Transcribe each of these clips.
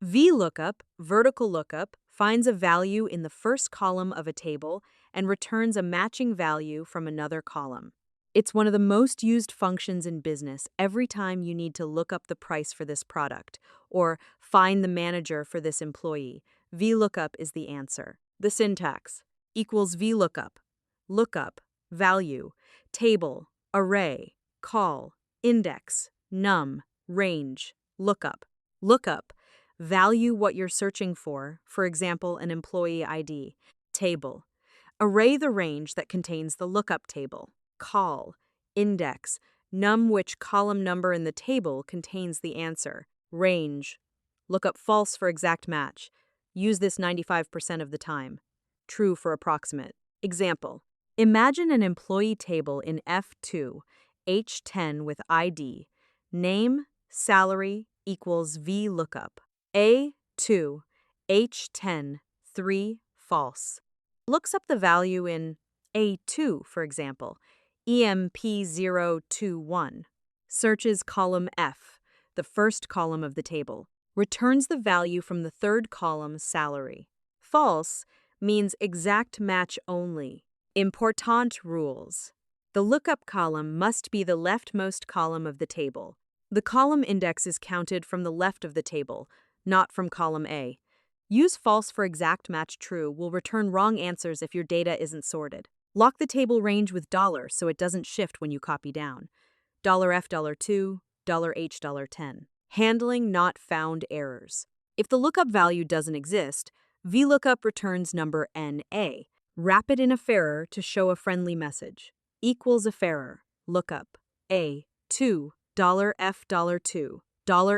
VLOOKUP, vertical lookup, finds a value in the first column of a table and returns a matching value from another column. It's one of the most used functions in business every time you need to look up the price for this product or find the manager for this employee. VLOOKUP is the answer. The syntax equals VLOOKUP, lookup, value, table, array, call, index, num, range, lookup. Lookup, value what you're searching for example, an employee ID. Table, array the range that contains the lookup table. Call, index, num which column number in the table contains the answer. Range, look up false for exact match. Use this 95% of the time. True for approximate. Example, imagine an employee table in F2, H10 with ID, name, salary equals VLOOKUP. A2, H10, 3, false. Looks up the value in A2, for example, EMP021. Searches column F, the first column of the table. Returns the value from the third column, salary. False means exact match only. Important rules. The lookup column must be the leftmost column of the table. The column index is counted from the left of the table, not from column A. Use false for exact match. True will return wrong answers if your data isn't sorted. Lock the table range with $ so it doesn't shift when you copy down. $F, $2, $H, $10. Handling not found errors. If the lookup value doesn't exist, VLOOKUP returns number NA. Wrap it in a error to show a friendly message. Equals a error. Lookup A, 2, $F, $2,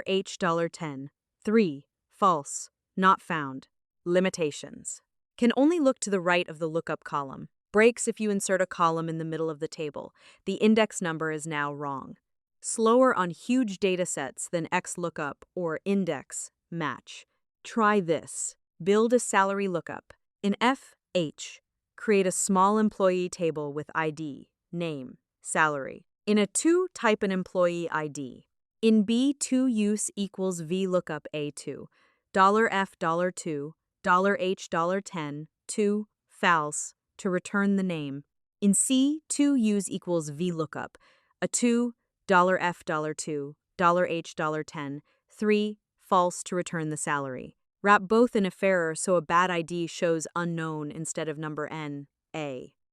$H, $10. 3. False. Not found. Limitations. Can only look to the right of the lookup column. Breaks if you insert a column in the middle of the table. The index number is now wrong. Slower on huge data sets than XLOOKUP or index match. Try this. Build a salary lookup. In FH, create a small employee table with ID, name, salary. In A2, type an employee ID. In B2, use equals VLOOKUP A2, $F, $2, $H, $10, 2, false, to return the name. In C2, use equals VLOOKUP, A2, $F, $2, $H, $10, 3, false, to return the salary. Wrap both in a error so a bad ID shows unknown instead of number N, A.